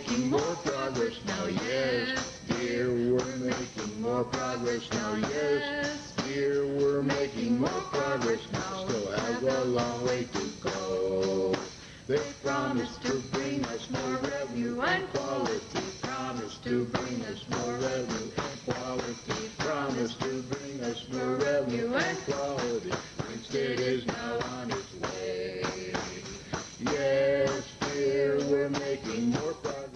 making more progress now, yes. Dear, we're making more progress now, yes. Dear, we're making more progress now. Still have a long way to go. They promised to bring us more revenue and quality. Promised to bring us more revenue and quality. Promised to bring us more revenue and quality. Instead is now on its way. Yes, dear, we're making more progress.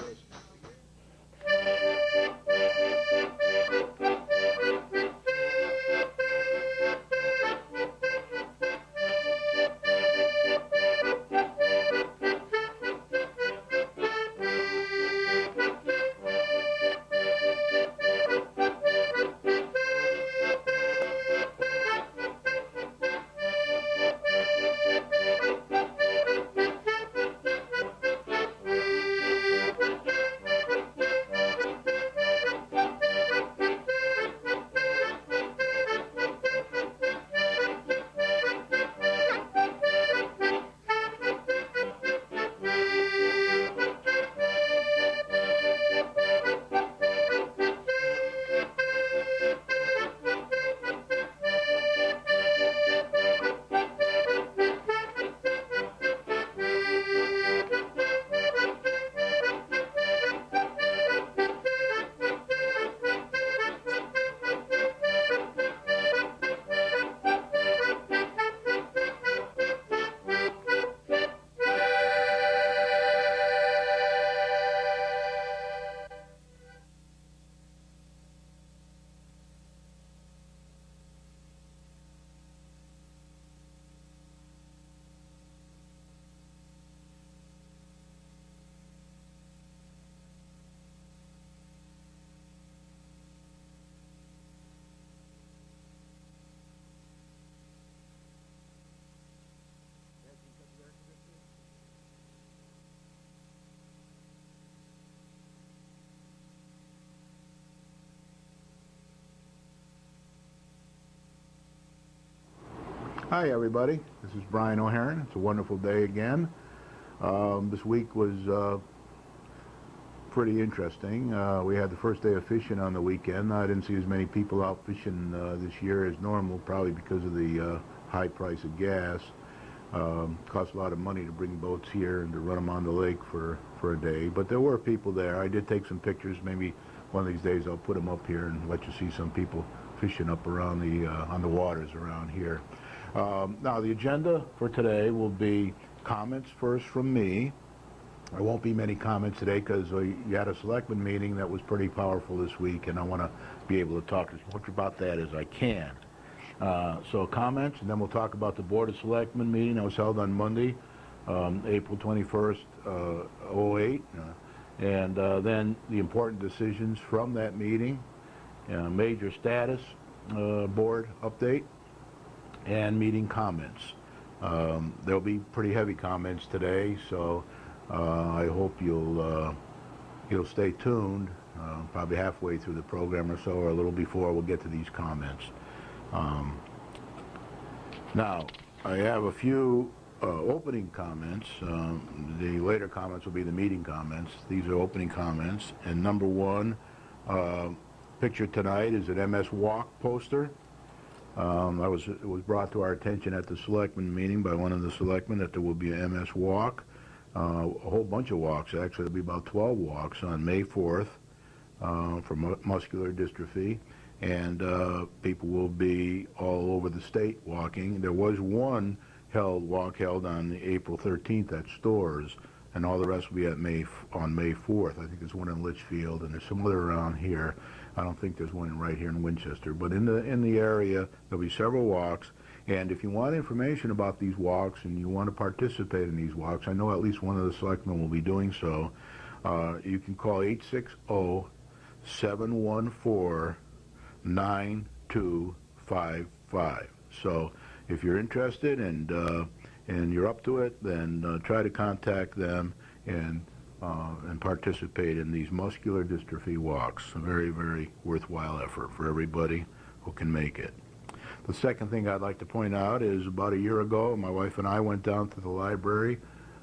Hi everybody, this is Brian O'Haron. It's a wonderful day again. This week was pretty interesting. We had the first day of fishing on the weekend. I didn't see as many people out fishing this year as normal, probably because of the high price of gas. Costs a lot of money to bring boats here and to run them on the lake for a day, but there were people there. I did take some pictures. Maybe one of these days I'll put them up here and let you see some people fishing up around the on the waters around here. Now the agenda for today will be comments first from me. There won't be many comments today because you had a selectmen meeting that was pretty powerful this week, and I want to be able to talk as much about that as I can. So comments, and then we'll talk about the Board of Selectmen meeting that was held on Monday, April 21st, 08, and then the important decisions from that meeting, major status, board update, and meeting comments. There'll be pretty heavy comments today, so I hope you'll stay tuned. Probably halfway through the program or so, or a little before, we'll get to these comments. Now, I have a few opening comments. The later comments will be the meeting comments. These are opening comments. And number one, picture tonight is an MS Walk poster. It was brought to our attention at the selectmen meeting by one of the selectmen that there will be an MS Walk. A whole bunch of walks, actually. There'll be about 12 walks on May 4th for muscular dystrophy. And people will be all over the state walking. There was one walk held on April 13th at Stores, and all the rest will be on May 4th. I think there's one in Litchfield, and there's some other around here. I don't think there's one right here in Winchester, but in the area there'll be several walks. And if you want information about these walks and you want to participate in these walks, I know at least one of the selectmen will be doing so. You can call 860-714-9255. So if you're interested and you're up to it, then try to contact them and participate in these muscular dystrophy walks. A very, very worthwhile effort for everybody who can make it. The second thing I'd like to point out is about a year ago, my wife and I went down to the library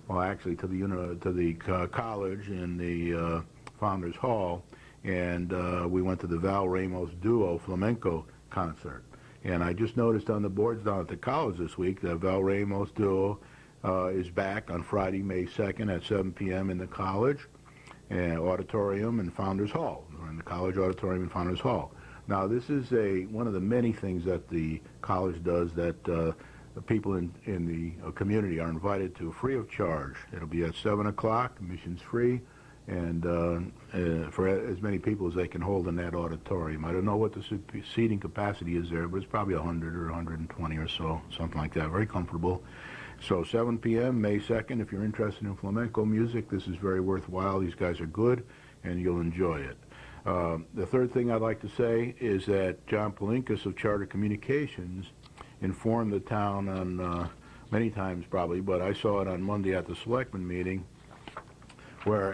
well, actually to the college in the Founders Hall, and we went to the Val Ramos Duo flamenco concert. And I just noticed on the boards down at the college this week that Val Ramos Duo is back on Friday, May 2nd at 7 p.m. in the college auditorium in Founders Hall, or in the college auditorium in Founders Hall. Now, this is one of the many things that the college does that the people in the community are invited to free of charge. It'll be at 7 o'clock, admission's free, and for as many people as they can hold in that auditorium. I don't know what the seating capacity is there, but it's probably 100 or 120 or so, something like that. Very comfortable. So 7 p.m., May 2nd, if you're interested in flamenco music, this is very worthwhile. These guys are good, and you'll enjoy it. The third thing I'd like to say is that John Palinkas of Charter Communications informed the town on many times probably, but I saw it on Monday at the Selectmen meeting, where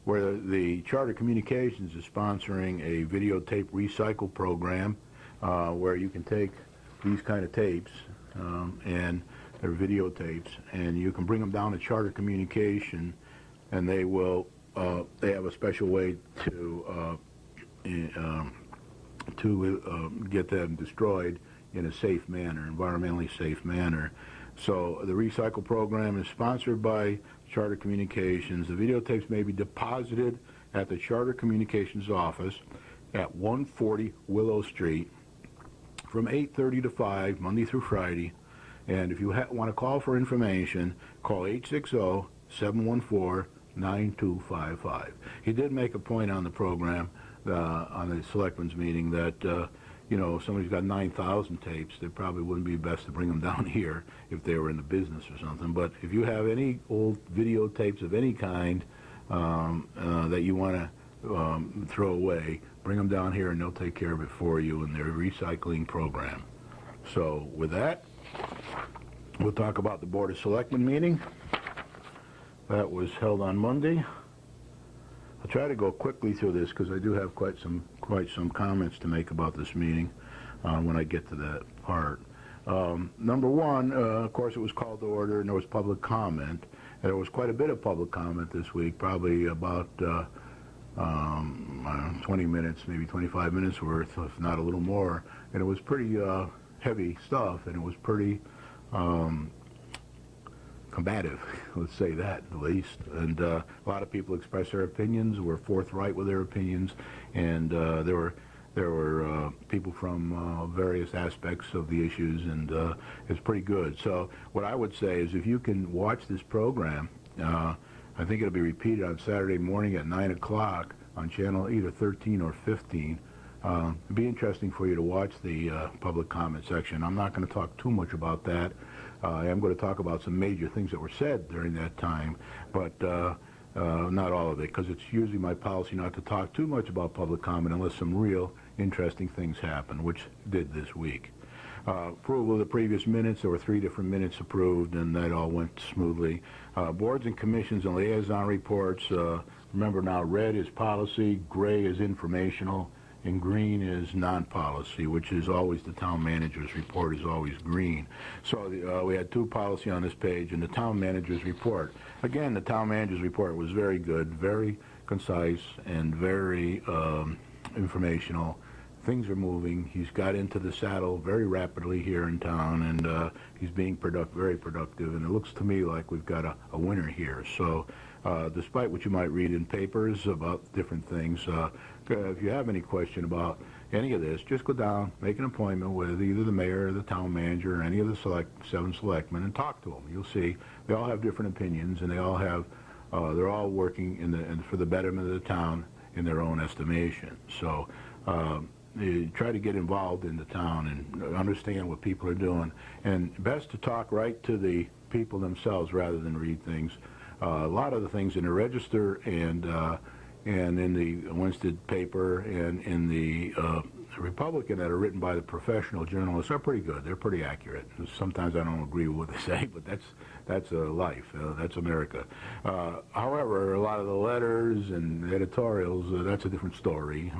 the Charter Communications is sponsoring a videotape recycle program where you can take these kind of tapes and they're videotapes, and you can bring them down to Charter Communication, and they will they have a special way to get them destroyed in a safe manner, environmentally safe manner. So the recycle program is sponsored by Charter Communications. The videotapes may be deposited at the Charter Communications office at 140 Willow Street from 8:30 to 5, Monday through Friday. And if you want to call for information, call 860-714-9255. He did make a point on the program, on the Selectmen's meeting, that if somebody's got 9,000 tapes, it probably wouldn't be best to bring them down here if they were in the business or something. But if you have any old videotapes of any kind that you want to throw away, bring them down here and they'll take care of it for you in their recycling program. So with that, we'll talk about the Board of Selectmen meeting. That was held on Monday. I'll try to go quickly through this because I do have quite some comments to make about this meeting when I get to that part. Number one, of course, it was called to order and there was public comment. There was quite a bit of public comment this week, probably about 20 minutes, maybe 25 minutes worth, if not a little more. And it was pretty heavy stuff, and it was pretty combative, let's say that at least. And a lot of people expressed their opinions, were forthright with their opinions, and there were people from various aspects of the issues, and it's pretty good. So what I would say is, if you can watch this program, I think it'll be repeated on Saturday morning at 9 o'clock on channel either 13 or 15. It'd be interesting for you to watch the public comment section. I'm not going to talk too much about that. I am going to talk about some major things that were said during that time, but not all of it, because it's usually my policy not to talk too much about public comment unless some real interesting things happen, which did this week. Approval of the previous minutes. There were 3 different minutes approved, and that all went smoothly. Boards and commissions and liaison reports. Remember now, red is policy, gray is informational, and green is non-policy, which is always the town manager's report is always green. So we had 2 policy on this page, and the town manager's report. Again, the town manager's report was very good, very concise, and very informational. Things are moving. He's got into the saddle very rapidly here in town, and he's being very productive, and it looks to me like we've got a winner here. So despite what you might read in papers about different things, if you have any question about any of this, just go down, make an appointment with either the mayor or the town manager or any of the 7 selectmen and talk to them. You'll see they all have different opinions, and they all have they're all working for the betterment of the town in their own estimation. So you try to get involved in the town and understand what people are doing, and best to talk right to the people themselves rather than read things. A lot of the things in the Register and in the Winston paper and in the Republican that are written by the professional journalists are pretty good. They're pretty accurate. Sometimes I don't agree with what they say, but that's life. That's America. However, a lot of the letters and editorials, that's a different story.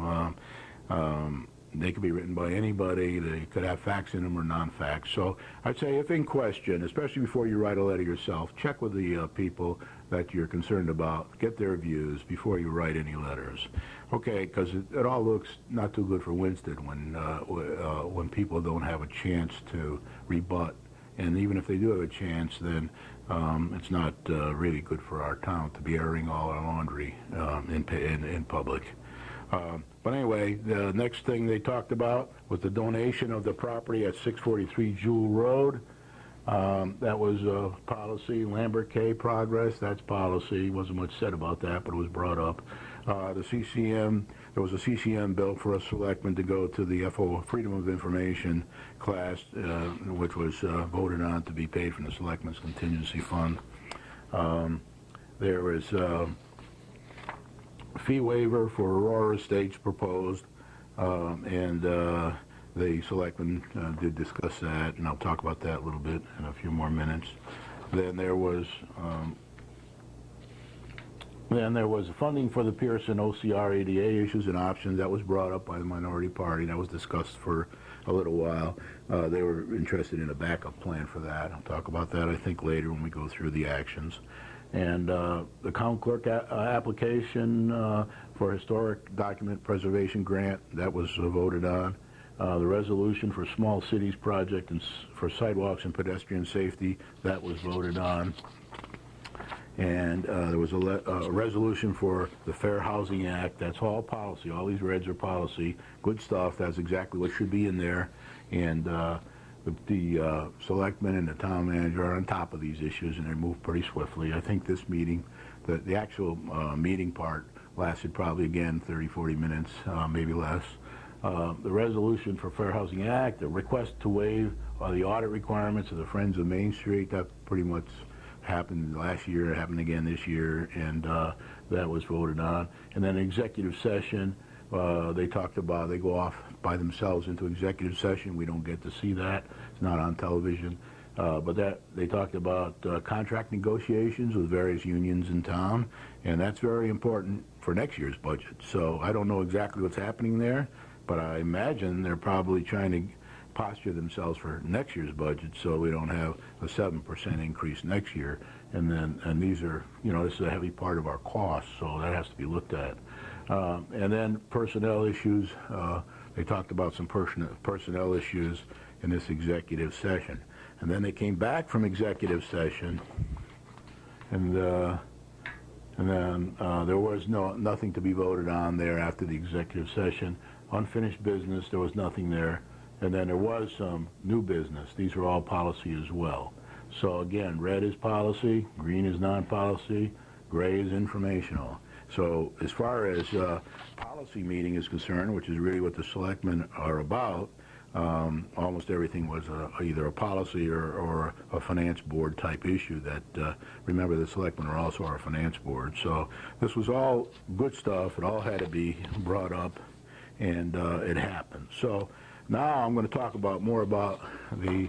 They could be written by anybody. They could have facts in them or non-facts. So I'd say if in question, especially before you write a letter yourself, check with the people that you're concerned about. Get their views before you write any letters. Okay, because it all looks not too good for Winston when people don't have a chance to rebut. And even if they do have a chance, then it's not really good for our town to be airing all our laundry in public. But anyway, the next thing they talked about was the donation of the property at 643 Jewel Road. That was policy. Lambert K. progress, that's policy. Wasn't much said about that, but it was brought up. The CCM, there was a CCM bill for us selectmen to go to the FO, Freedom of Information class, which was voted on to be paid from the Selectmen's Contingency Fund. There was fee waiver for Aurora Estates proposed, and the selectmen did discuss that, and I'll talk about that a little bit in a few more minutes. Then there was funding for the Pearson OCR ADA issues and options. That was brought up by the minority party. That was discussed for a little while. They were interested in a backup plan for that. I'll talk about that, I think, later when we go through the actions. And the town clerk application for historic document preservation grant, that was voted on. The resolution for small cities project and for sidewalks and pedestrian safety, that was voted on. And there was a resolution for the Fair Housing Act. That's all policy. All these reds are policy. Good stuff. That's exactly what should be in there. And the selectmen and the town manager are on top of these issues, and they move pretty swiftly. I think this meeting, the actual meeting part, lasted probably, again, 30, 40 minutes, maybe less. The resolution for Fair Housing Act, the request to waive the audit requirements of the Friends of Main Street, that pretty much happened last year, it happened again this year, and that was voted on. And then executive session, they talked about, they go off by themselves into executive session. We don't get to see that. It's not on television. But that they talked about contract negotiations with various unions in town, and that's very important for next year's budget. So I don't know exactly what's happening there, but I imagine they're probably trying to posture themselves for next year's budget so we don't have a 7% increase next year. And these are, this is a heavy part of our costs, so that has to be looked at. And then personnel issues, they talked about some personnel issues in this executive session. And then they came back from executive session, and then there was nothing to be voted on there after the executive session. Unfinished business, there was nothing there. And then there was some new business. These are all policy as well. So again, red is policy, green is non-policy, gray is informational. So as far as policy meeting is concerned, which is really what the selectmen are about, almost everything was either a policy or a finance board type issue that, remember, the selectmen are also our finance board. So this was all good stuff. It all had to be brought up, and it happened. So now I'm going to talk more about the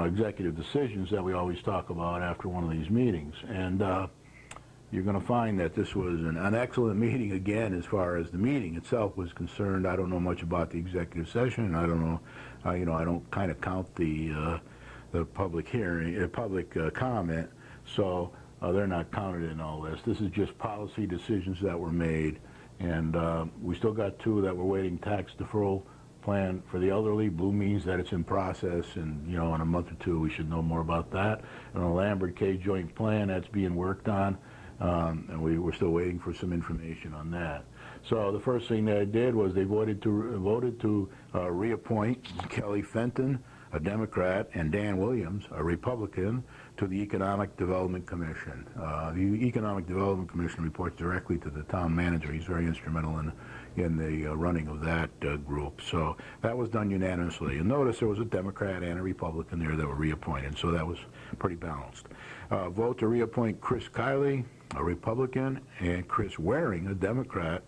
executive decisions that we always talk about after one of these meetings. And you're going to find that this was an excellent meeting again as far as the meeting itself was concerned. I don't know much about the executive session, and I don't know, I don't kind of count the public hearing, public comment, so they're not counted in all this. This is just policy decisions that were made, and we still got two that we're waiting tax deferral plan for the elderly. Blue means that it's in process, and in a month or two we should know more about that. And the Lambert K joint plan, that's being worked on. And we're still waiting for some information on that. So the first thing they did was they voted to reappoint Kelly Fenton, a Democrat, and Dan Williams, a Republican, to the Economic Development Commission. The Economic Development Commission reports directly to the town manager. He's very instrumental in the running of that group. So that was done unanimously. And notice there was a Democrat and a Republican there that were reappointed, so that was pretty balanced. Vote to reappoint Chris Kiley, a Republican, and Chris Waring, a Democrat,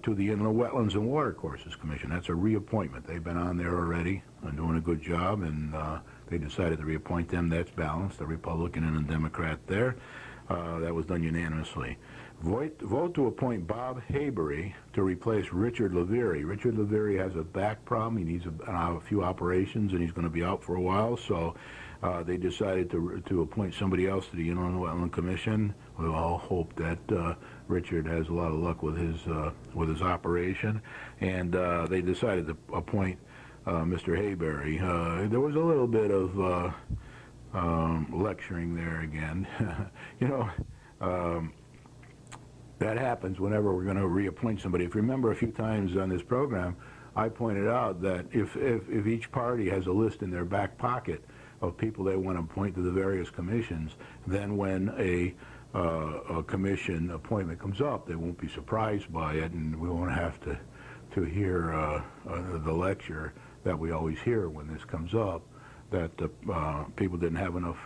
to the Inland Wetlands and Watercourses Commission. That's a reappointment. They've been on there already and doing a good job, and they decided to reappoint them. That's balanced, a Republican and a Democrat there. That was done unanimously. Vote to appoint Bob Haybury to replace Richard Levery. Richard Levery has a back problem. He needs a few operations, and he's going to be out for a while. So they decided to appoint somebody else to the Inland Wetland Commission. We all hope that Richard has a lot of luck with his operation. And they decided to appoint Mr. Haybury. There was a little bit of lecturing there again. You know. That happens whenever we're going to reappoint somebody. If you remember a few times on this program, I pointed out that if each party has a list in their back pocket of people they want to appoint to the various commissions, then when a commission appointment comes up, they won't be surprised by it, and we won't have to hear the lecture that we always hear when this comes up, that people didn't have enough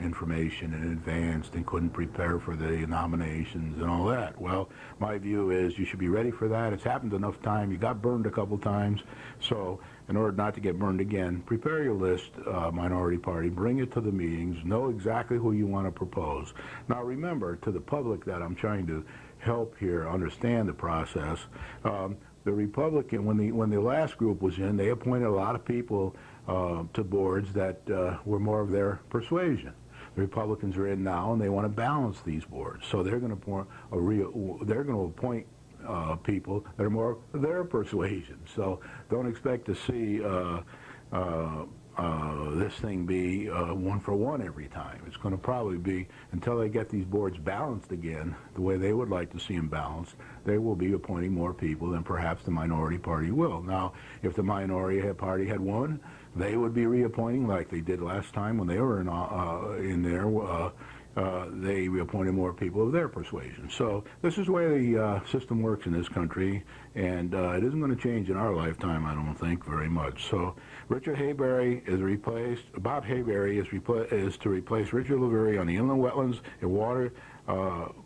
information in advance and couldn't prepare for the nominations and all that. Well, my view is you should be ready for that. It's happened enough time. You got burned a couple times. So in order not to get burned again, prepare your list, minority party, bring it to the meetings, know exactly who you want to propose. Now remember, to the public that I'm trying to help here understand the process, the Republican, when the last group was in, they appointed a lot of people to boards that were more of their persuasion. The Republicans are in now, and they want to balance these boards. So they're going to appoint people that are more their persuasion. So don't expect to see this thing be one for one every time. It's going to probably be, until they get these boards balanced again, the way they would like to see them balanced, they will be appointing more people than perhaps the minority party will. Now, if the minority party had won, they would be reappointing like they did last time when they were in there. They reappointed more people of their persuasion. So this is the way the system works in this country, and it isn't going to change in our lifetime, I don't think, very much. So Richard Haybury is replaced. Bob Haybury is to replace Richard Levery on the Inland Wetlands and Water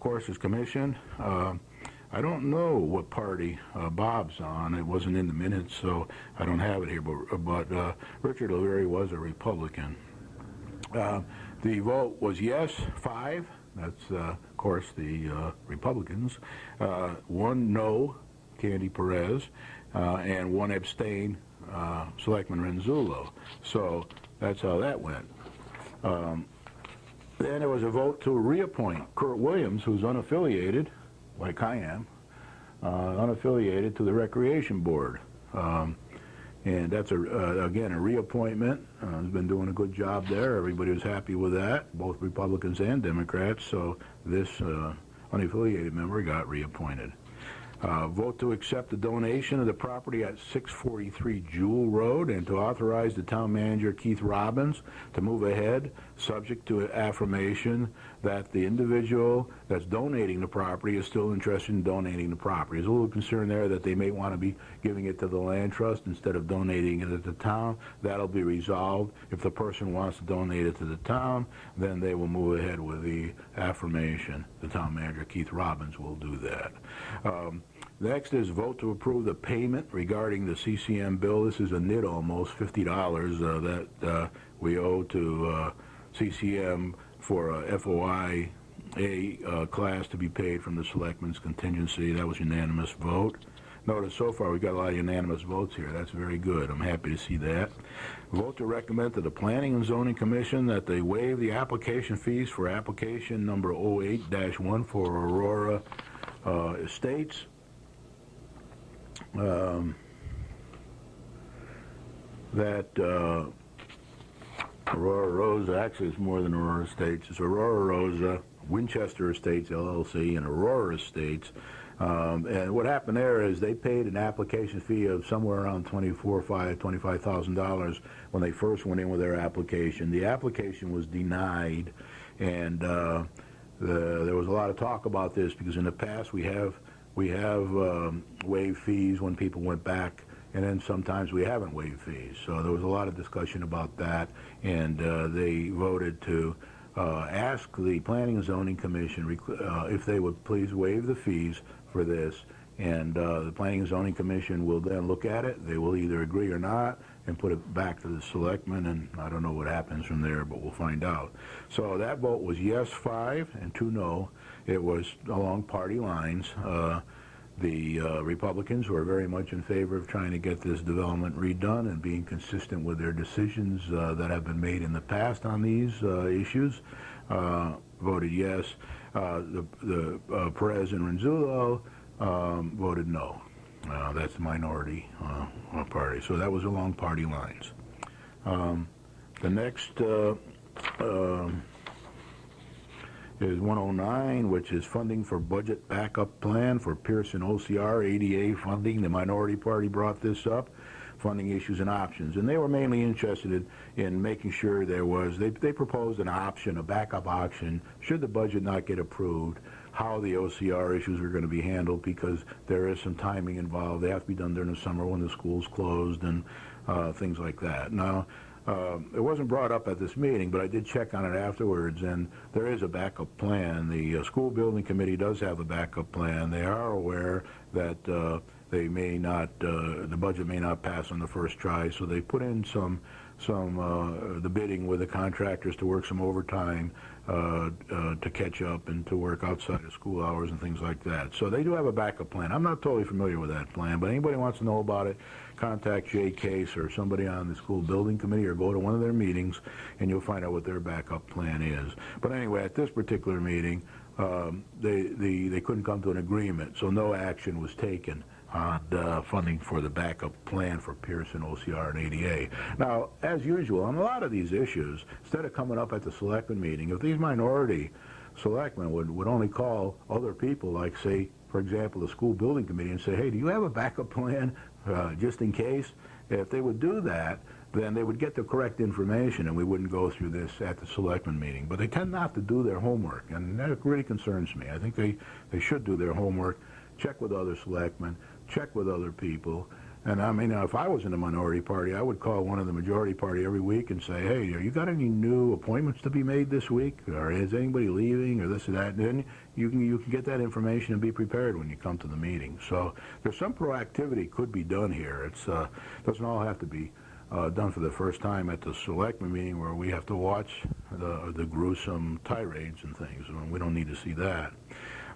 Courses Commission. I don't know what party Bob's on. It wasn't in the minutes, so I don't have it here. But Richard Levery was a Republican. The vote was yes, 5. That's, of course, the Republicans. 1 no, Candy Perez, and 1 abstain, Selectman Renzullo. So that's how that went. Then there was a vote to reappoint Kurt Williams, who's unaffiliated, like I am, unaffiliated to the Recreation Board. And that's, again, a reappointment. He's been doing a good job there. Everybody was happy with that, both Republicans and Democrats. So this unaffiliated member got reappointed. Vote to accept the donation of the property at 643 Jewel Road and to authorize the town manager, Keith Robbins, to move ahead, subject to affirmation that the individual that's donating the property is still interested in donating the property. There's a little concern there that they may want to be giving it to the land trust instead of donating it to the town. That'll be resolved. If the person wants to donate it to the town, then they will move ahead with the affirmation. The town manager, Keith Robbins, will do that. Next is vote to approve the payment regarding the CCM bill. This is a nit almost, $50 that we owe to CCM for a FOIA class to be paid from the Selectmen's contingency. That was unanimous vote. Notice so far we've got a lot of unanimous votes here. That's very good. I'm happy to see that. Vote to recommend to the Planning and Zoning Commission that they waive the application fees for application number 08-1 for Aurora Estates. Aurora Rosa, actually it's more than Aurora Estates. It's Aurora Rosa, Winchester Estates, LLC, and Aurora Estates. And what happened there is they paid an application fee of somewhere around $25,000 when they first went in with their application. The application was denied, and there was a lot of talk about this because in the past we have waived fees when people went back, and then sometimes we haven't waived fees. So there was a lot of discussion about that, and they voted to ask the Planning and Zoning Commission if they would please waive the fees for this, and the Planning and Zoning Commission will then look at it. They will either agree or not, and put it back to the selectmen, and I don't know what happens from there, but we'll find out. So that vote was yes 5 and 2 no. It was along party lines. The Republicans were very much in favor of trying to get this development redone and being consistent with their decisions that have been made in the past on these issues. Voted yes. The Perez and Ronzullo voted no. That's the minority party. So that was along party lines. The next is 109, which is funding for budget backup plan for Pearson OCR ADA funding. The minority party brought this up, funding issues and options. And they were mainly interested in making sure there was, they proposed an option, a backup option, should the budget not get approved, how the OCR issues are going to be handled, because there is some timing involved. They have to be done during the summer when the school's closed and things like that. Now, it wasn't brought up at this meeting, but I did check on it afterwards, and there is a backup plan. The school building committee does have a backup plan. They are aware that they may not, the budget may not pass on the first try, so they put in the bidding with the contractors to work some overtime to catch up and to work outside of school hours and things like that. So they do have a backup plan. I'm not totally familiar with that plan, but anybody wants to know about it, contact Jay Case or somebody on the school building committee, or go to one of their meetings and you'll find out what their backup plan is. But anyway, at this particular meeting, they couldn't come to an agreement, so no action was taken on funding for the backup plan for Pearson, OCR, and ADA. Now, as usual, on a lot of these issues, instead of coming up at the selectmen meeting, if these minority selectmen would only call other people, like, say, for example, the school building committee, and say, hey, do you have a backup plan just in case? If they would do that, then they would get the correct information and we wouldn't go through this at the selectmen meeting. But they tend not to do their homework, and that really concerns me. I think they should do their homework, check with other selectmen, check with other people. And I mean, if I was in the minority party, I would call one of the majority party every week and say, hey, you got any new appointments to be made this week? Or is anybody leaving, or this or that? And then you can get that information and be prepared when you come to the meeting. So there's some proactivity could be done here. It doesn't all have to be done for the first time at the selectmen meeting, where we have to watch the gruesome tirades and things. We don't need to see that.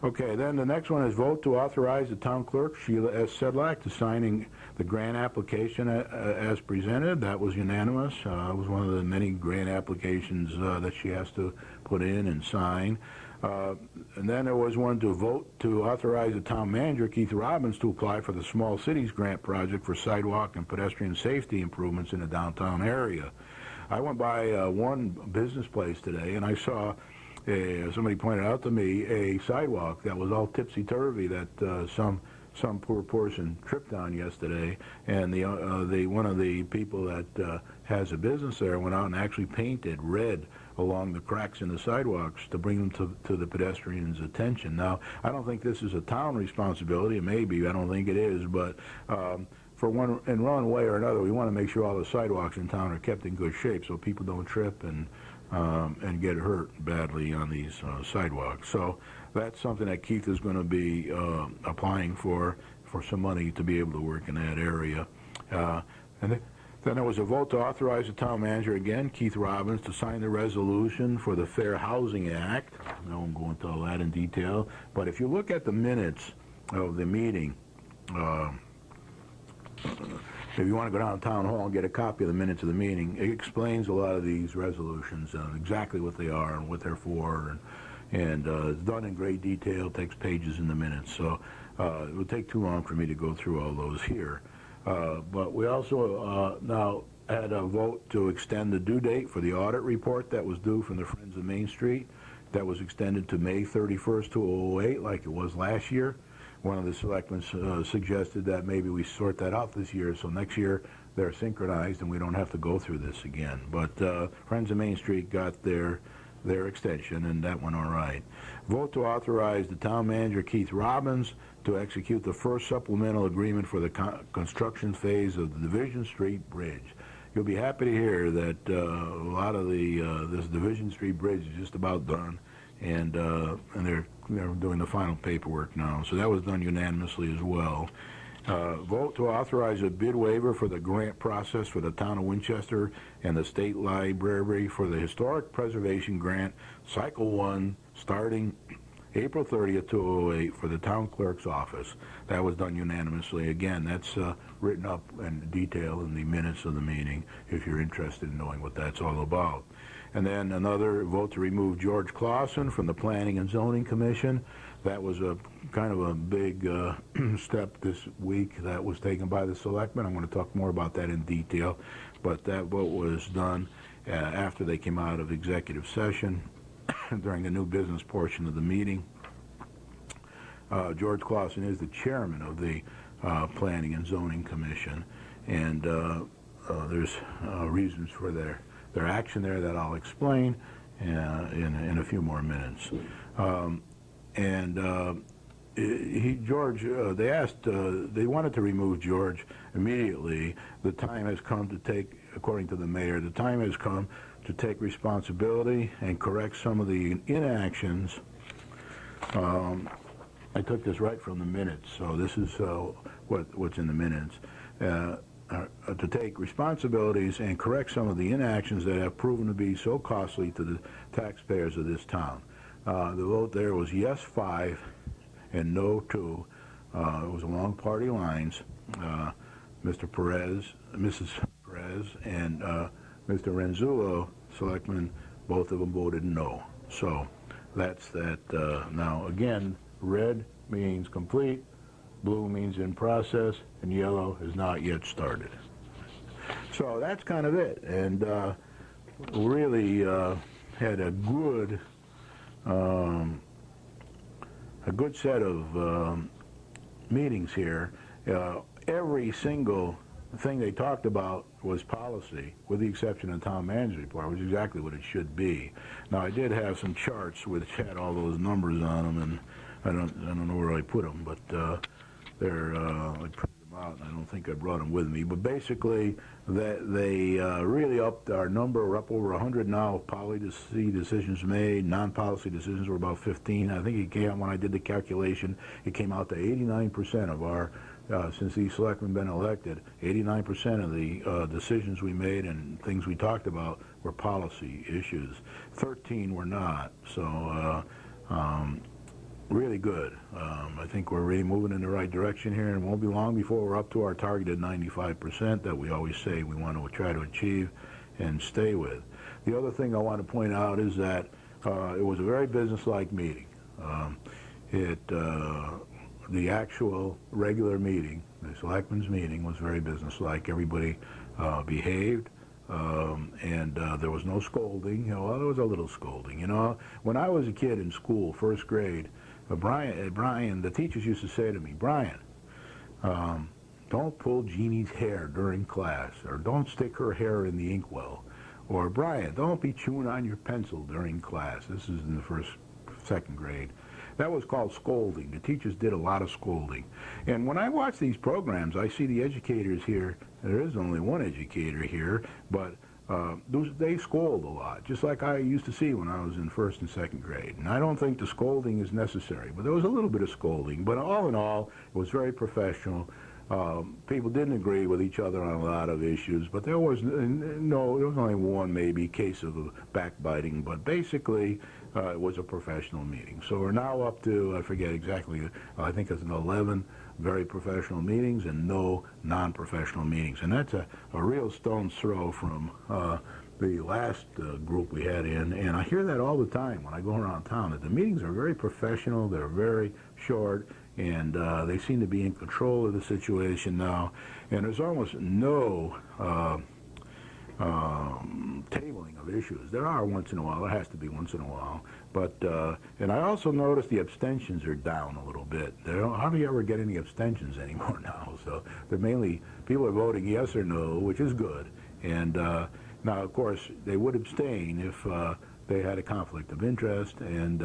Okay, then the next one is vote to authorize the town clerk, Sheila S. Sedlak, to signing the grant application as presented. That was unanimous. It was one of the many grant applications that she has to put in and sign. And then there was one to vote to authorize the town manager, Keith Robbins, to apply for the Small Cities Grant Project for sidewalk and pedestrian safety improvements in the downtown area. I went by one business place today, and I saw somebody pointed out to me a sidewalk that was all tipsy-turvy that some poor person tripped on yesterday, and one of the people that has a business there went out and actually painted red along the cracks in the sidewalks to bring them to the pedestrians' attention. Now, I don't think this is a town responsibility. It may be. I don't think it is, but for in one way or another, we want to make sure all the sidewalks in town are kept in good shape so people don't trip and get hurt badly on these sidewalks. So that's something that Keith is going to be applying for some money to be able to work in that area. And then there was a vote to authorize the town manager, again, Keith Robbins, to sign the resolution for the Fair Housing Act. I won't go into all that in detail, but if you look at the minutes of the meeting, if you want to go down to Town Hall and get a copy of the minutes of the meeting, it explains a lot of these resolutions, exactly what they are and what they're for, and it's done in great detail, takes pages in the minutes, so it would take too long for me to go through all those here. But we also now had a vote to extend the due date for the audit report that was due from the Friends of Main Street. That was extended to May 31st, 2008, like it was last year. One of the selectmen suggested that maybe we sort that out this year, so next year they're synchronized and we don't have to go through this again. But Friends of Main Street got their extension, and that went all right. Vote to authorize the town manager, Keith Robbins, to execute the first supplemental agreement for the construction phase of the Division Street Bridge. You'll be happy to hear that a lot of this Division Street Bridge is just about done, and they're doing the final paperwork now. So that was done unanimously as well. Vote to authorize a bid waiver for the grant process for the town of Winchester and the State Library for the Historic Preservation Grant, Cycle 1, starting April 30th, 2008, for the town clerk's office. That was done unanimously. Again, that's written up in detail in the minutes of the meeting if you're interested in knowing what that's all about. And then another vote to remove George Clausen from the Planning and Zoning Commission. That was a kind of a big step this week that was taken by the selectmen. I'm going to talk more about that in detail, but that vote was done after they came out of executive session during the new business portion of the meeting. George Clausen is the chairman of the Planning and Zoning Commission, and there's reasons for their action there that I'll explain in a few more minutes. George, they wanted to remove George immediately. The time has come to take, according to the mayor, the time has come to take responsibility and correct some of the inactions. I took this right from the minutes, so this is what's in the minutes. To take responsibilities and correct some of the inactions that have proven to be so costly to the taxpayers of this town. The vote there was yes 5 and no 2. It was along party lines. Mr. Perez, Mrs. Perez, and Mr. Renzullo, selectmen, both of them voted no. So that's that. Now again, red means complete, blue means in process, and yellow has not yet started. So that's kind of it, and really had a good set of meetings here. Every single thing they talked about was policy, with the exception of the town manager's report, which is exactly what it should be. Now, I did have some charts which had all those numbers on them, and I don't know where I put them, but I printed them out, and I don't think I brought them with me. But basically, they really upped our number. We're up over 100 now. Policy decisions made. Non-policy decisions were about 15. I think it came, when I did the calculation, it came out to 89% of our, since these selectmen been elected, 89% of the decisions we made and things we talked about were policy issues. 13 were not. So really good. I think we're really moving in the right direction here, and it won't be long before we're up to our targeted 95% that we always say we want to try to achieve and stay with. The other thing I want to point out is that it was a very business-like meeting. The actual regular meeting, the selectmen's meeting, was very business-like. Everybody behaved. And there was no scolding. Well, there was a little scolding. When I was a kid in school, first grade, Brian, the teachers used to say to me, Brian, don't pull Jeannie's hair during class, or don't stick her hair in the inkwell, or Brian, don't be chewing on your pencil during class. This is in the second grade. That was called scolding. The teachers did a lot of scolding. And when I watch these programs, I see the educators here. There is only one educator here, but they scold a lot, just like I used to see when I was in first and second grade. And I don't think the scolding is necessary, but there was a little bit of scolding. But all in all, it was very professional. People didn't agree with each other on a lot of issues, but there was only one maybe case of backbiting, but basically it was a professional meeting. So we're now up to, I forget exactly, I think it's 11 very professional meetings and no non-professional meetings. And that's a real stone's throw from the last group we had in. And I hear that all the time when I go around town, that the meetings are very professional, they're very short, and they seem to be in control of the situation now. And there's almost no tabling of issues. There are once in a while. There has to be once in a while. But and I also noticed the abstentions are down a little bit. They don't hardly ever get any abstentions anymore now. So they're mainly, people are voting yes or no, which is good. And now, of course, they would abstain if they had a conflict of interest. And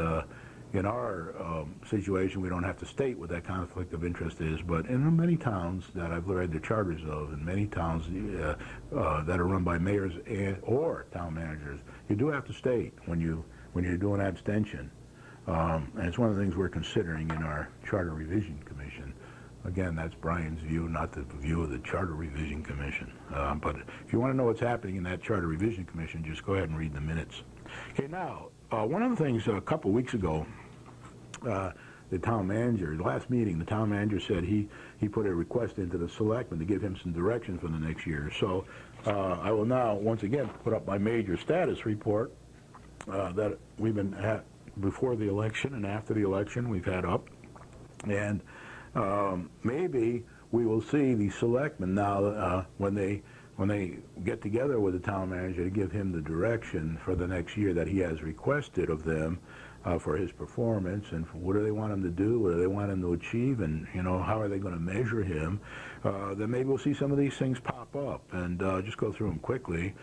in our situation, we don't have to state what that conflict of interest is, but in many towns that I've read the charters of, in many towns that are run by mayors or town managers, you do have to state when you're doing abstention. And it's one of the things we're considering in our Charter Revision Commission Again, that's Brian's view, not the view of the Charter Revision Commission. But if you want to know what's happening in that Charter Revision Commission, just go ahead and read the minutes. Okay, now, one of the things a couple weeks ago, the town manager, the last meeting, the town manager said he put a request into the selectmen to give him some direction for the next year. So I will now, once again, put up my major status report that we've been at before the election and after the election we've had up. And maybe we will see the selectmen now when they get together with the town manager to give him the direction for the next year that he has requested of them for his performance, and what do they want him to do, what do they want him to achieve, and how are they going to measure him. Then maybe we'll see some of these things pop up, and just go through them quickly.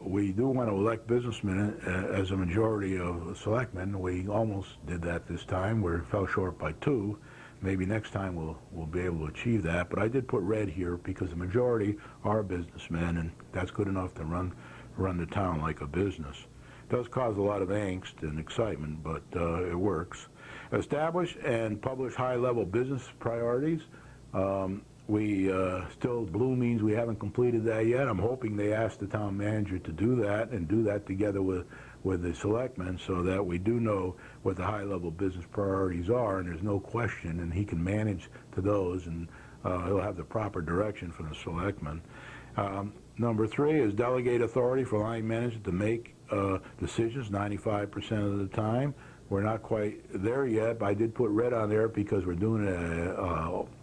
We do want to elect businessmen as a majority of selectmen. We almost did that this time. We fell short by 2. Maybe next time we'll be able to achieve that. But I did put red here because the majority are businessmen, and that's good enough to run the town like a business. It does cause a lot of angst and excitement, but it works. Establish and publish high-level business priorities. Blue means we haven't completed that yet. I'm hoping they ask the town manager to do that, and do that together with the selectmen, so that we do know what the high-level business priorities are, and there's no question, and he can manage to those, and he'll have the proper direction from the selectmen. Number 3 is delegate authority for line management to make decisions 95% of the time. We're not quite there yet, but I did put red on there because we're doing it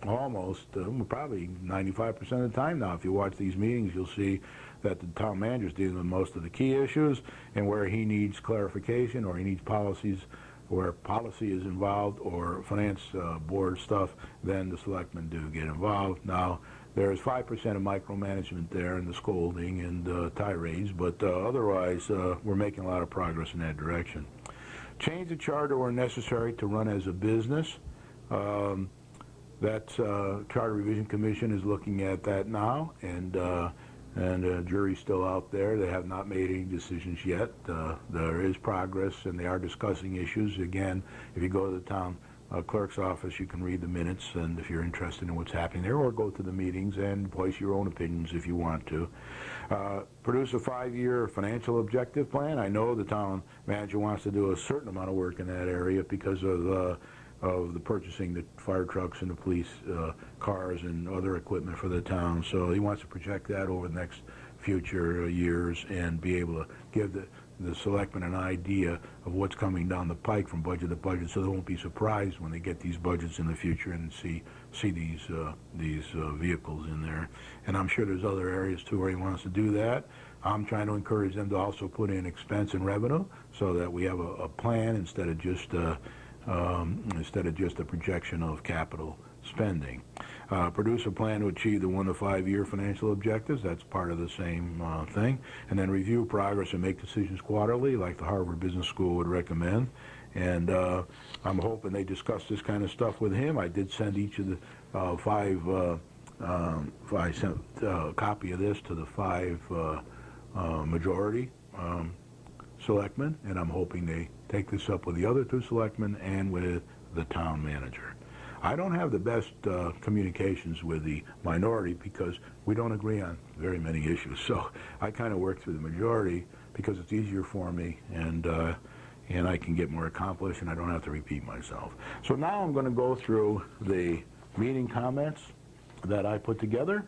almost, probably 95% of the time now. If you watch these meetings, you'll see that the town manager is dealing with most of the key issues, and where he needs clarification or he needs policies, where policy is involved, or finance board stuff, then the selectmen do get involved. Now, there's 5% of micromanagement there in the scolding and tirades, but otherwise we're making a lot of progress in that direction. Change the charter where necessary to run as a business. That Charter Revision Commission is looking at that now, and the jury's still out there. They have not made any decisions yet. There is progress, and they are discussing issues. Again, if you go to the town clerk's office, you can read the minutes, and if you're interested in what's happening there, or go to the meetings and voice your own opinions if you want to. Produce a 5-year financial objective plan. I know the town manager wants to do a certain amount of work in that area because of the purchasing the fire trucks and the police cars and other equipment for the town. So he wants to project that over the next future years and be able to give the selectmen an idea of what's coming down the pike from budget to budget, so they won't be surprised when they get these budgets in the future and see these vehicles in there. And I'm sure there's other areas too where he wants to do that. I'm trying to encourage them to also put in expense and revenue, so that we have a plan instead of just a projection of capital spending. Produce a plan to achieve the 1 to 5 year financial objectives. That's part of the same thing. And then review progress and make decisions quarterly, like the Harvard Business School would recommend. And I'm hoping they discuss this kind of stuff with him. I did send each of the I sent a copy of this to the 5 majority selectmen, and I'm hoping they take this up with the other 2 selectmen and with the town manager. I don't have the best communications with the minority because we don't agree on very many issues. So I kind of work through the majority because it's easier for me, and I can get more accomplished, and I don't have to repeat myself. So now I'm going to go through the meeting comments that I put together.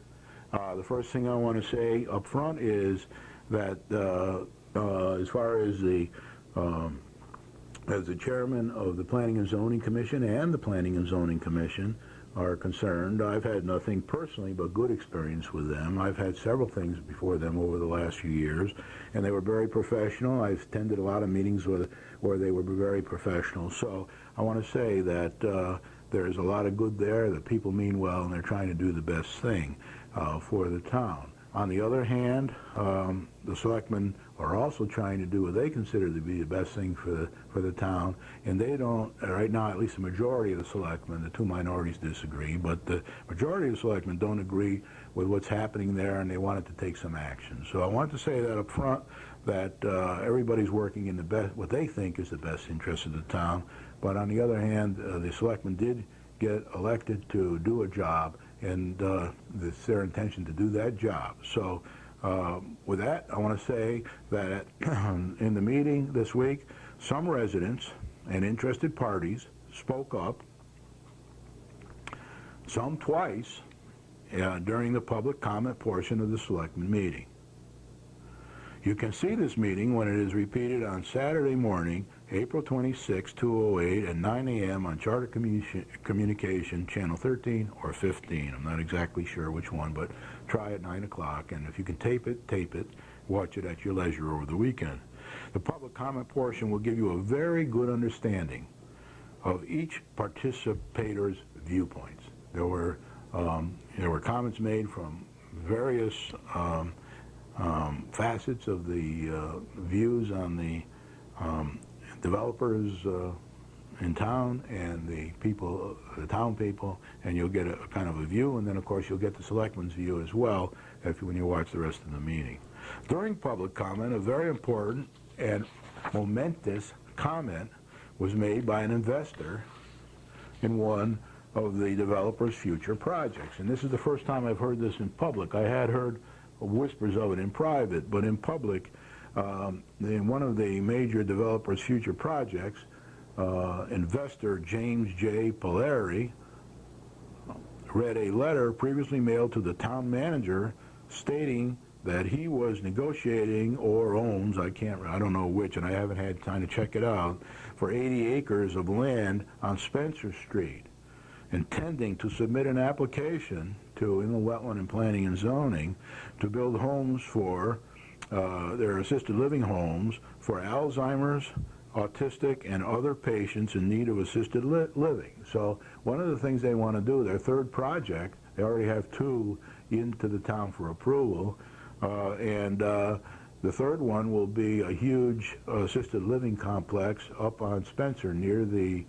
The first thing I want to say up front is that as far as the chairman of the Planning and Zoning Commission and the Planning and Zoning Commission are concerned, I've had nothing personally but good experience with them. I've had several things before them over the last few years, and they were very professional. I've attended a lot of meetings where they were very professional. So I want to say that there's a lot of good there. The people mean well, and they're trying to do the best thing for the town. On the other hand, the selectmen are also trying to do what they consider to be the best thing for the town, and they don't, right now, at least the majority of the selectmen, the 2 minorities disagree, but the majority of the selectmen don't agree with what's happening there, and they wanted to take some action. So I want to say that up front, that everybody's working in the best, what they think is the best interest of the town, but on the other hand, the selectmen did get elected to do a job, and it's their intention to do that job. So with that, I want to say that in the meeting this week, some residents and interested parties spoke up, some twice, during the public comment portion of the selectmen meeting. You can see this meeting when it is repeated on Saturday morning, April 26, 2008 at 9 a.m. on Charter Communication, Channel 13 or 15. I'm not exactly sure which one, but try at 9 o'clock. And if you can tape it, watch it at your leisure over the weekend. The public comment portion will give you a very good understanding of each participator's viewpoints. There were comments made from various facets of the views on the developers in town and the people, the town people, and you'll get a kind of a view, and then of course you'll get the selectmen's view as well when you watch the rest of the meeting. During public comment, a very important and momentous comment was made by an investor in one of the developer's future projects. And this is the first time I've heard this in public. I had heard whispers of it in private, but in public, in one of the major developer's future projects, investor James J. Polari read a letter previously mailed to the town manager stating that he was negotiating or owns, I don't know which, and I haven't had time to check it out, for 80 acres of land on Spencer Street, intending to submit an application to Inland Wetland and Planning and Zoning to build homes for their assisted living homes for Alzheimer's, autistic, and other patients in need of assisted living. So one of the things they want to do, their third project, they already have two into the town for approval, and the third one will be a huge assisted living complex up on Spencer near the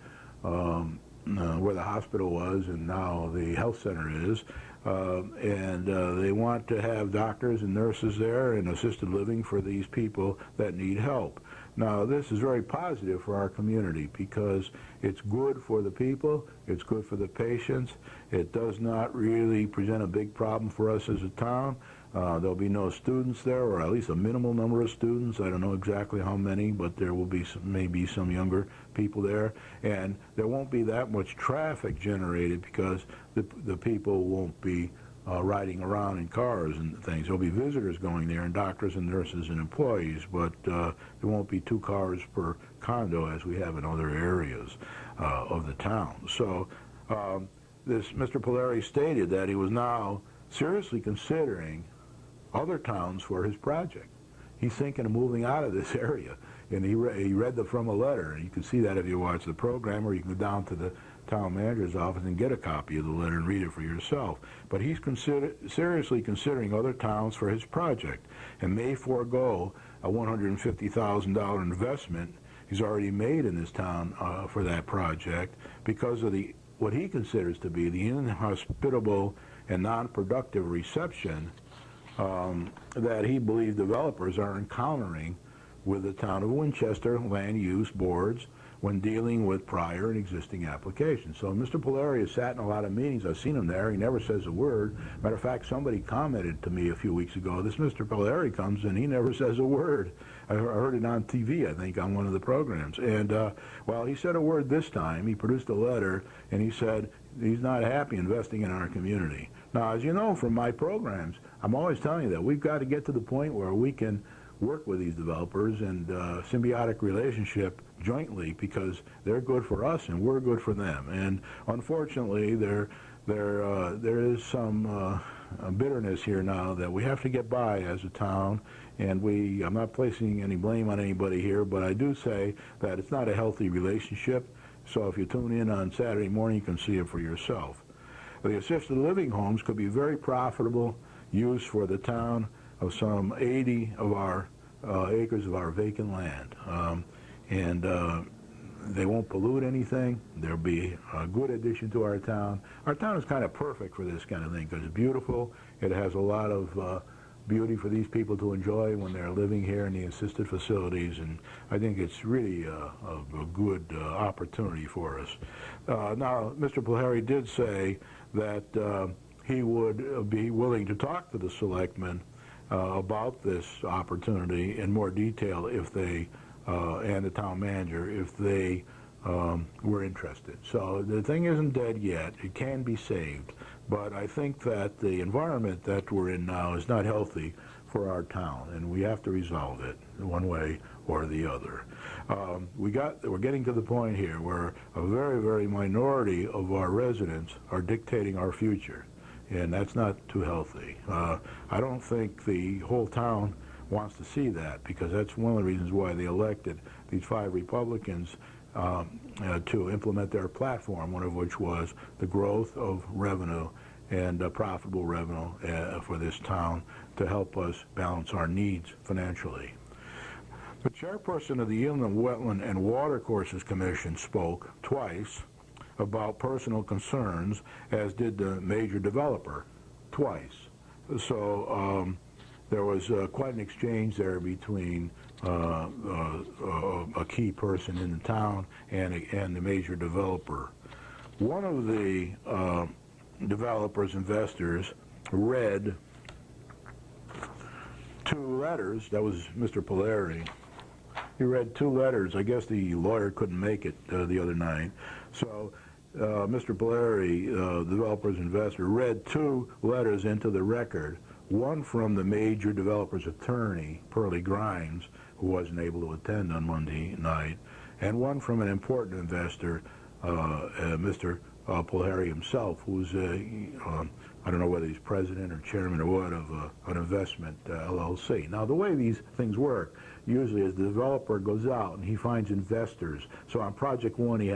where the hospital was and now the health center is, and they want to have doctors and nurses there and assisted living for these people that need help. Now, this is very positive for our community because it's good for the people, it's good for the patients, it does not really present a big problem for us as a town. There'll be no students there, or at least a minimal number of students. I don't know exactly how many, but there will be maybe some younger people there. And there won't be that much traffic generated because the people won't be riding around in cars and things. There'll be visitors going there and doctors and nurses and employees, but there won't be 2 cars per condo as we have in other areas of the town. So this Mr. Polari stated that he was now seriously considering other towns for his project. He's thinking of moving out of this area, and he read from a letter, and you can see that if you watch the program, or you can go down to the town manager's office and get a copy of the letter and read it for yourself. But he's seriously considering other towns for his project and may forego a $150,000 investment he's already made in this town for that project because of what he considers to be the inhospitable and non-productive reception that he believes developers are encountering with the town of Winchester land use boards when dealing with prior and existing applications. So Mr. Polari has sat in a lot of meetings. I've seen him there. He never says a word. Matter of fact, somebody commented to me a few weeks ago, this Mr. Polari comes and he never says a word. I heard it on TV, I think, on one of the programs. And, well, he said a word this time. He produced a letter, and he said he's not happy investing in our community. Now, as you know from my programs, I'm always telling you that we've got to get to the point where we can work with these developers and symbiotic relationship jointly because they're good for us and we're good for them. And unfortunately, there is some bitterness here now that we have to get by as a town. And I'm not placing any blame on anybody here, but I do say that it's not a healthy relationship. So if you tune in on Saturday morning, you can see it for yourself. The assisted living homes could be very profitable use for the town of some 80 of our acres of our vacant land. And they won't pollute anything. They'll be a good addition to our town. Our town is kind of perfect for this kind of thing because it's beautiful. It has a lot of beauty for these people to enjoy when they're living here in the assisted facilities, and I think it's really a good opportunity for us. Now, Mr. Polhary did say that he would be willing to talk to the selectmen about this opportunity in more detail if they, and the town manager, if they were interested. So the thing isn't dead yet. It can be saved. But I think that the environment that we're in now is not healthy for our town, and we have to resolve it one way or the other. We're getting to the point here where a very, very minority of our residents are dictating our future, and that's not too healthy. I don't think the whole town wants to see that, because that's one of the reasons why they elected these 5 Republicans to implement their platform, one of which was the growth of revenue and profitable revenue for this town to help us balance our needs financially. The chairperson of the Inland Wetland and Watercourses Commission spoke twice about personal concerns, as did the major developer twice. So there was quite an exchange there between a key person in the town and the major developer. One of the developers, investors, read 2 letters. That was Mr. Polhary. He read 2 letters. I guess the lawyer couldn't make it the other night. So Mr. Polhary, developer's investor, read 2 letters into the record, one from the major developer's attorney, Pearlie Grimes, who wasn't able to attend on Monday night, and one from an important investor, Mr. Polhary himself, who's I don't know whether he's president or chairman or what of an investment LLC. Now, the way these things work usually is the developer goes out and he finds investors. So on project 1, he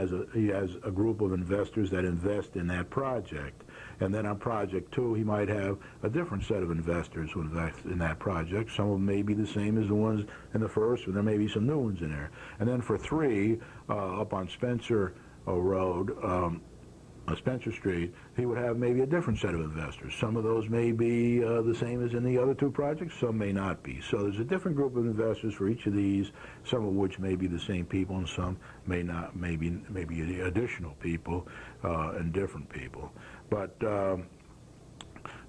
has a group of investors that invest in that project. And then on project 2, he might have a different set of investors who invest in that project. Some of them may be the same as the ones in the first, or there may be some new ones in there. And then for 3, up on Spencer Road, Spencer Street, he would have maybe a different set of investors. Some of those may be the same as in the other 2 projects, some may not be. So there's a different group of investors for each of these, some of which may be the same people and some may not, maybe additional people and different people. But the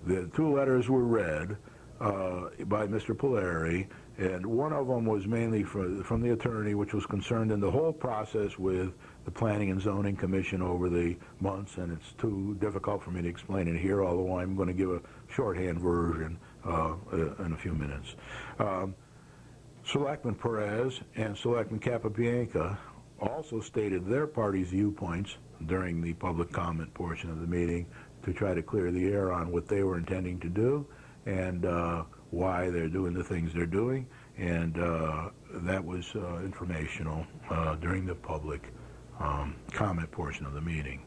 2 letters were read by Mr. Polhary, and one of them was mainly from the attorney, which was concerned in the whole process with the Planning and Zoning Commission over the months, and it's too difficult for me to explain it here, although I'm going to give a shorthand version in a few minutes. Selectman Perez and Selectman Capabianca also stated their party's viewpoints during the public comment portion of the meeting to try to clear the air on what they were intending to do and why they're doing the things they're doing, and that was informational during the public comment portion of the meeting.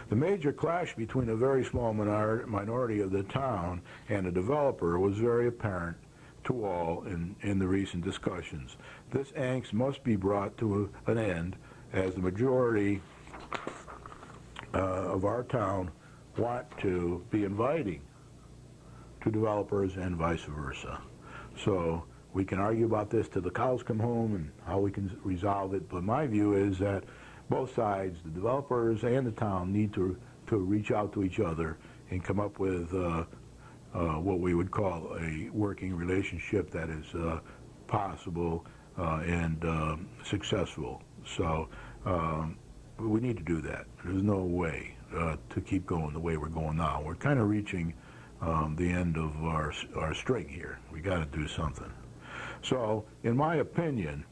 The major clash between a very small minority of the town and a developer was very apparent to all in the recent discussions. This angst must be brought to an end, as the majority of our town want to be inviting to developers and vice versa. So we can argue about this till the cows come home and how we can resolve it, but my view is that both sides, the developers and the town, need to reach out to each other and come up with what we would call a working relationship that is possible and successful. So we need to do that. There's no way to keep going the way we're going now. We're kind of reaching the end of our string here. We got to do something. So, in my opinion,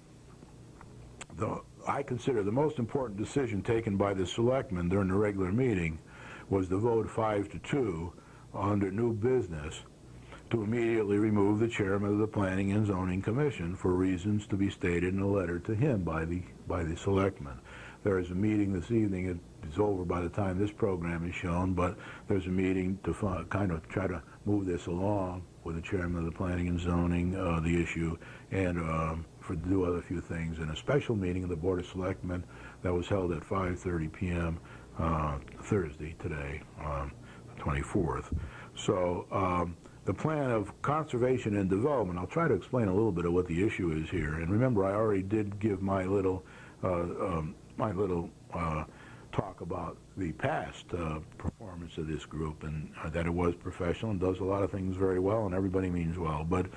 I consider the most important decision taken by the selectmen during the regular meeting was the vote 5-2 under new business to immediately remove the chairman of the Planning and Zoning Commission for reasons to be stated in a letter to him by the selectmen. There is a meeting this evening. It is over by the time this program is shown, but there's a meeting to kind of try to move this along with the chairman of the Planning and Zoning, the issue, and to do other few things. And a special meeting of the Board of Selectmen that was held at 5:30 p.m. Thursday, today, 24th. So the plan of conservation and development. I'll try to explain a little bit of what the issue is here. And remember, I already did give my little talk about the past performance of this group, and that it was professional and does a lot of things very well, and everybody means well. But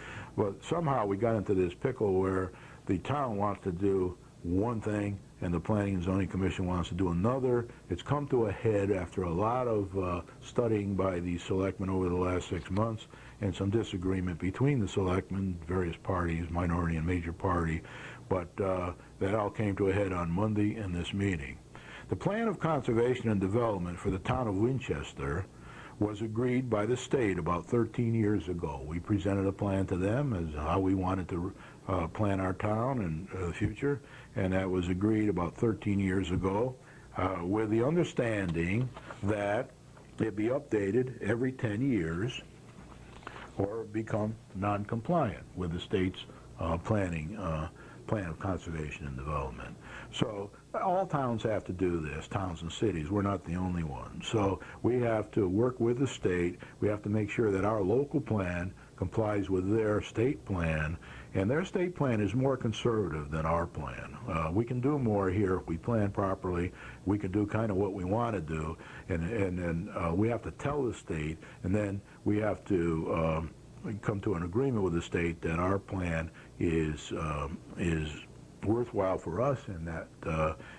somehow we got into this pickle where the town wants to do one thing and the Planning and Zoning Commission wants to do another. It's come to a head after a lot of studying by the selectmen over the last 6 months and some disagreement between the selectmen, various parties, minority and major party, but that all came to a head on Monday in this meeting. The plan of conservation and development for the town of Winchester was agreed by the state about 13 years ago. We presented a plan to them as how we wanted to plan our town and the future, and that was agreed about 13 years ago with the understanding that it be updated every 10 years or become non-compliant with the state's plan of conservation and development. So all towns have to do this, towns and cities. We're not the only ones. So we have to work with the state. We have to make sure that our local plan complies with their state plan, and their state plan is more conservative than our plan. We can do more here if we plan properly. We can do kind of what we want to do, and then we have to tell the state, and then we have to come to an agreement with the state that our plan is worthwhile for us and that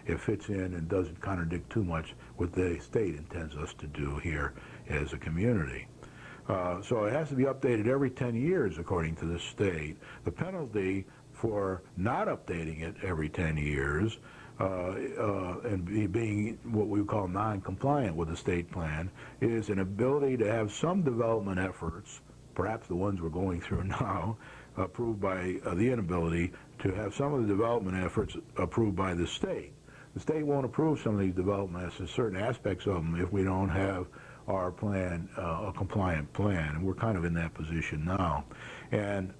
it fits in and doesn't contradict too much what the state intends us to do here as a community. So it has to be updated every 10 years according to the state. The penalty for not updating it every 10 years and being what we call non-compliant with the state plan is an ability to have some development efforts, perhaps the ones we're going through now, approved by the inability to have some of the development efforts approved by the state. The state won't approve some of these development efforts, certain aspects of them, if we don't have our plan, a compliant plan, and we're kind of in that position now. And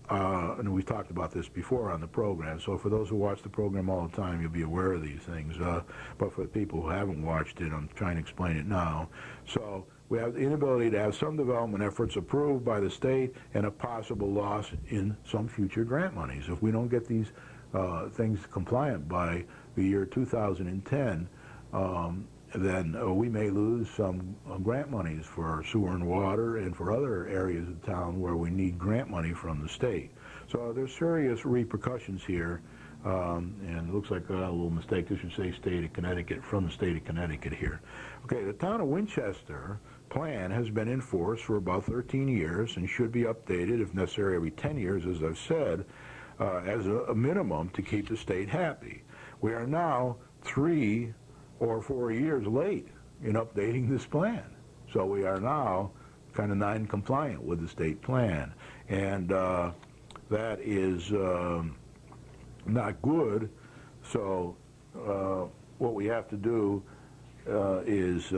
we've talked about this before on the program, so for those who watch the program all the time, you'll be aware of these things. But for the people who haven't watched it, I'm trying to explain it now. So we have the inability to have some development efforts approved by the state and a possible loss in some future grant monies. If we don't get these things compliant by the year 2010, then we may lose some grant monies for sewer and water and for other areas of town where we need grant money from the state. So there's serious repercussions here, and it looks like a little mistake. This should say state of Connecticut, from the state of Connecticut here. Okay, the town of Winchester plan has been in force for about 13 years and should be updated, if necessary, every 10 years, as I've said, as a minimum to keep the state happy. We are now 3 or 4 years late in updating this plan. So we are now kind of non-compliant with the state plan. And that is not good. So what we have to do is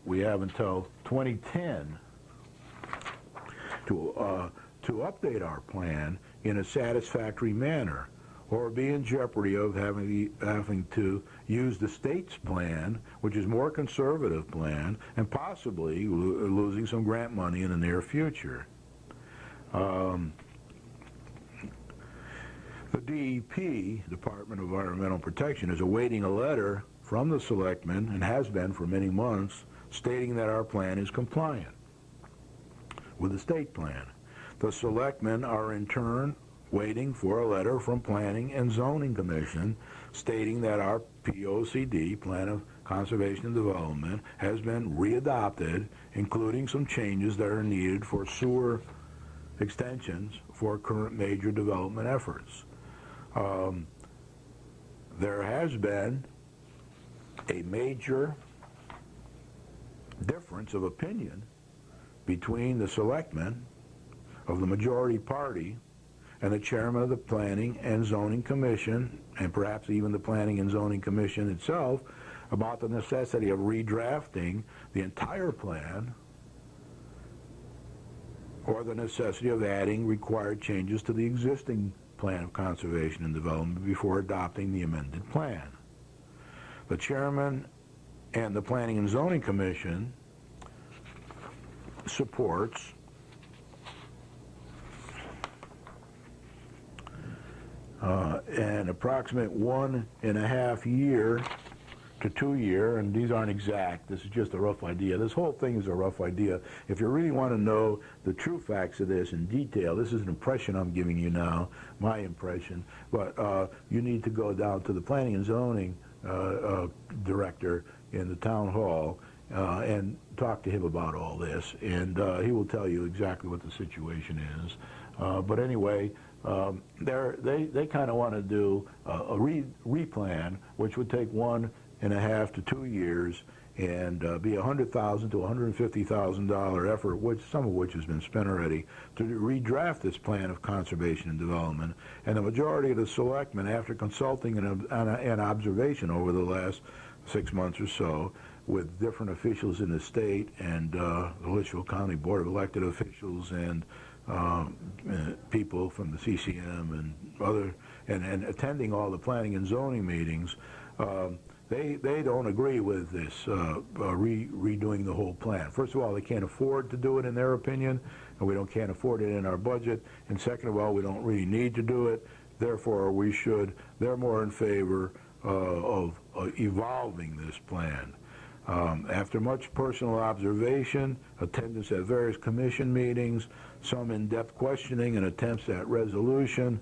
we have until 2010 to update our plan in a satisfactory manner, or be in jeopardy of having to use the state's plan, which is more conservative plan, and possibly losing some grant money in the near future. The DEP, Department of Environmental Protection, is awaiting a letter from the selectmen, and has been for many months, stating that our plan is compliant with the state plan. The selectmen are in turn waiting for a letter from Planning and Zoning Commission stating that our POCD, Plan of Conservation and Development, has been readopted, including some changes that are needed for sewer extensions for current major development efforts. There has been a major difference of opinion between the selectmen of the majority party and the chairman of the Planning and Zoning Commission, and perhaps even the Planning and Zoning Commission itself, about the necessity of redrafting the entire plan or the necessity of adding required changes to the existing Plan of Conservation and Development before adopting the amended plan. The chairman and the Planning and Zoning Commission supports an approximate 1.5 year to 2 year, and these aren't exact, this is just a rough idea. This whole thing is a rough idea. If you really want to know the true facts of this in detail, this is an impression I'm giving you now, my impression, but you need to go down to the Planning and Zoning director in the town hall and talk to him about all this, and he will tell you exactly what the situation is. But anyway, they kind of want to do a replan, which would take 1.5 to 2 years and be $100,000 to $150,000 effort, some of which has been spent already, to redraft this plan of conservation and development. And the majority of the selectmen, after consulting and observation over the last 6 months or so with different officials in the state and the Litchfield County Board of Elected Officials and people from the CCM and other, and attending all the planning and zoning meetings, they don't agree with this redoing the whole plan. First of all, they can't afford to do it in their opinion, and we can't afford it in our budget. And second of all, we don't really need to do it. Therefore, we should. They're more in favor of evolving this plan. After much personal observation, attendance at various commission meetings, some in-depth questioning and attempts at resolution,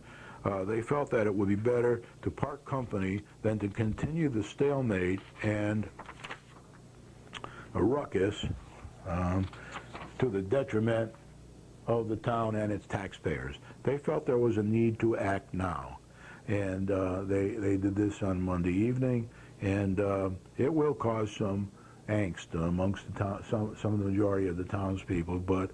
they felt that it would be better to part company than to continue the stalemate and a ruckus to the detriment of the town and its taxpayers. They felt there was a need to act now, and they did this on Monday evening, and it will cause some angst amongst the some of the majority of the townspeople, but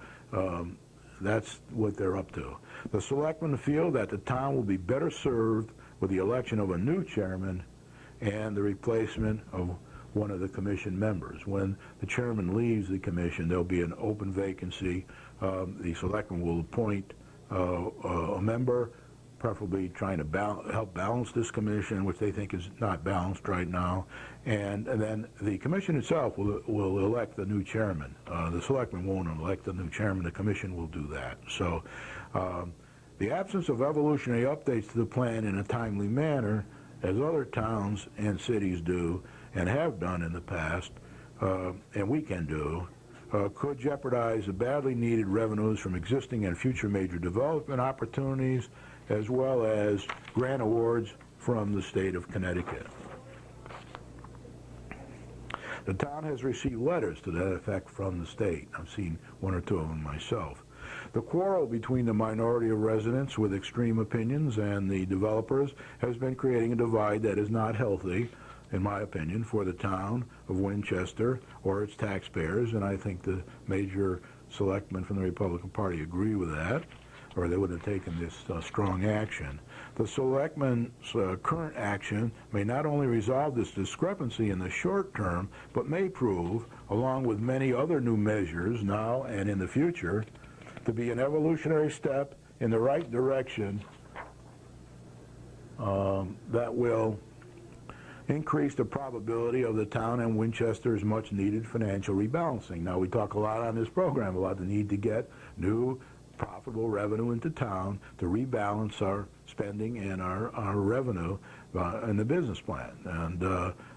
that's what they're up to. The selectmen feel that the town will be better served with the election of a new chairman and the replacement of one of the commission members. When the chairman leaves the commission, there'll be an open vacancy. The selectmen will appoint a member, preferably trying to help balance this commission, which they think is not balanced right now. And then the commission itself will elect the new chairman. The selectmen won't elect the new chairman. The commission will do that. So the absence of evolutionary updates to the plan in a timely manner, as other towns and cities do and have done in the past, and we can do, could jeopardize the badly needed revenues from existing and future major development opportunities, as well as grant awards from the state of Connecticut. The town has received letters to that effect from the state. I've seen one or two of them myself. The quarrel between the minority of residents with extreme opinions and the developers has been creating a divide that is not healthy, in my opinion, for the town of Winchester or its taxpayers, and I think the major selectmen from the Republican Party agree with that, or they would have taken this strong action. The selectmen's current action may not only resolve this discrepancy in the short term, but may prove, along with many other new measures now and in the future, to be an evolutionary step in the right direction that will increase the probability of the town and Winchester's much-needed financial rebalancing. Now, we talk a lot on this program about the need to get new profitable revenue into town to rebalance our spending and our revenue in the business plan, and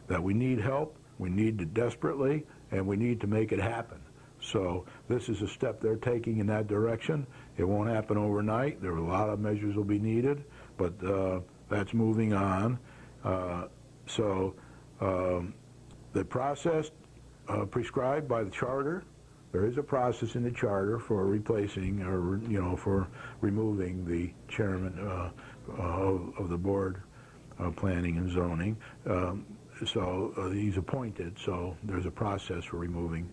that we need help, we need it desperately, and we need to make it happen. So this is a step they're taking in that direction. It won't happen overnight. There are a lot of measures will be needed, but that's moving on. So the process prescribed by the charter, there is a process in the charter for replacing or, for removing the chairman of the board of planning and zoning. So he's appointed, so there's a process for removing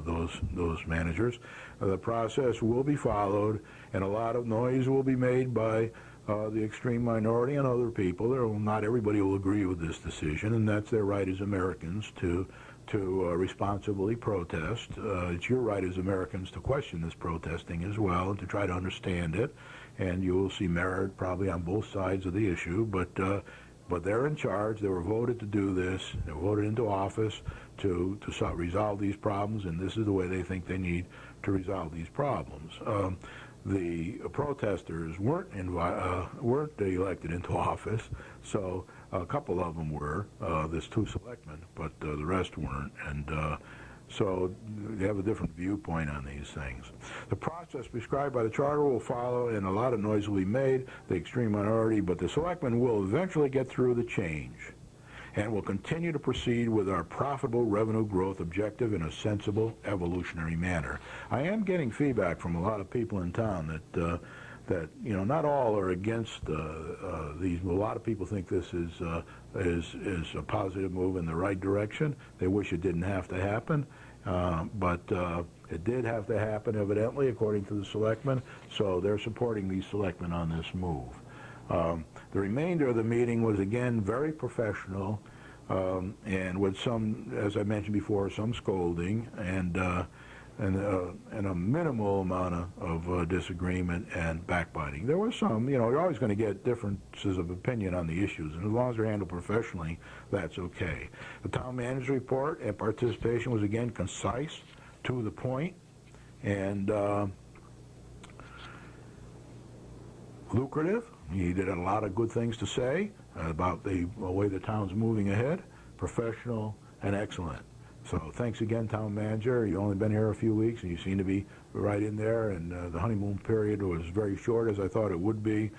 those managers. The process will be followed, and a lot of noise will be made by the extreme minority and other people. Not everybody will agree with this decision, and that's their right as Americans to responsibly protest. It's your right as Americans to question this protesting as well and to try to understand it, and you will see merit probably on both sides of the issue, but they're in charge. They were voted to do this. They were voted into office to resolve these problems, and this is the way they think they need to resolve these problems. the protesters weren't elected into office, so a couple of them were, there's 2 selectmen, but the rest weren't, and so they have a different viewpoint on these things. The process prescribed by the charter will follow, and a lot of noise will be made, the extreme minority, but the selectmen will eventually get through the change and will continue to proceed with our profitable revenue growth objective in a sensible, evolutionary manner. I am getting feedback from a lot of people in town that not all are against these. A lot of people think this is a positive move in the right direction. They wish it didn't have to happen, but it did have to happen, evidently, according to the selectmen. So they're supporting these selectmen on this move. The remainder of the meeting was, again, very professional, and with some, as I mentioned before, some scolding and a minimal amount of disagreement and backbiting. There was some, you're always going to get differences of opinion on the issues, and as long as they're handled professionally, that's okay. The town manager's report and participation was, again, concise, to the point, and lucrative. He did a lot of good things to say about the way the town's moving ahead, professional and excellent. So thanks again, town manager. You've only been here a few weeks, and you seem to be right in there, and the honeymoon period was very short, as I thought it would be.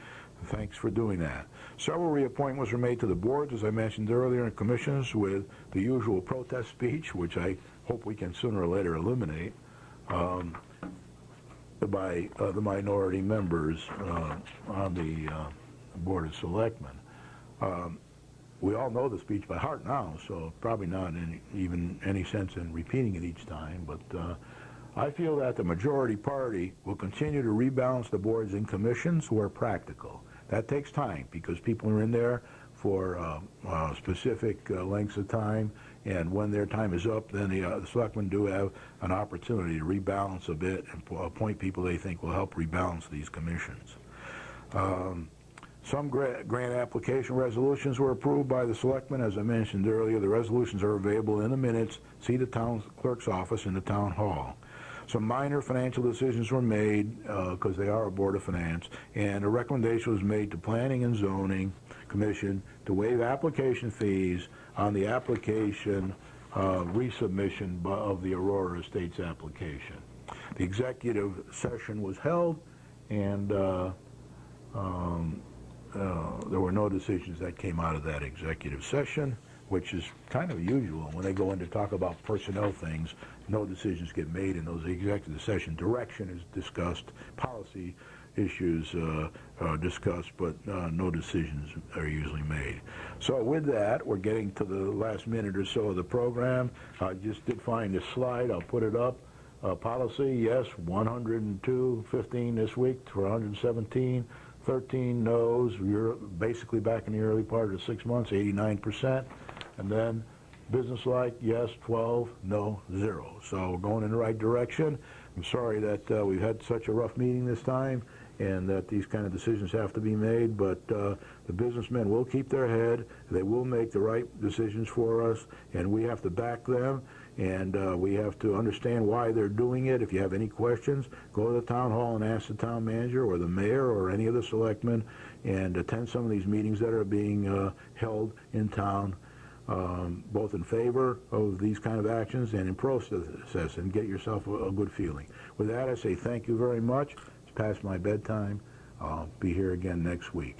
Thanks for doing that. Several reappointments were made to the boards, as I mentioned earlier, and commissions with the usual protest speech, which I hope we can sooner or later eliminate, by the minority members on the Board of Selectmen. We all know the speech by heart now, so probably not even any sense in repeating it each time, but I feel that the majority party will continue to rebalance the boards and commissions where practical. That takes time because people are in there for specific lengths of time, and when their time is up, then the selectmen do have an opportunity to rebalance a bit and appoint people they think will help rebalance these commissions. Some grant application resolutions were approved by the selectmen. As I mentioned earlier, the resolutions are available in the minutes. See the town clerk's office in the town hall. Some minor financial decisions were made because they are a board of finance, and a recommendation was made to Planning and Zoning Commission to waive application fees on the application resubmission of the Aurora Estates application. The executive session was held, and there were no decisions that came out of that executive session, which is kind of usual. When they go in to talk about personnel things, no decisions get made in those executive session. Direction is discussed, policy issues are discussed, but no decisions are usually made. So with that, we're getting to the last minute or so of the program. I just did find this slide. I'll put it up. Policy, yes, 102, 15 this week for 117. 13 no's. You're basically back in the early part of the 6 months, 89%. And then business-like, yes, 12, no, 0. So we're going in the right direction. I'm sorry that we've had such a rough meeting this time and that these kind of decisions have to be made, but the businessmen will keep their head. They will make the right decisions for us, and we have to back them. And we have to understand why they're doing it. If you have any questions, go to the town hall and ask the town manager or the mayor or any of the selectmen, and attend some of these meetings that are being held in town, both in favor of these kind of actions and in process, and get yourself a good feeling. With that, I say thank you very much. It's past my bedtime. I'll be here again next week.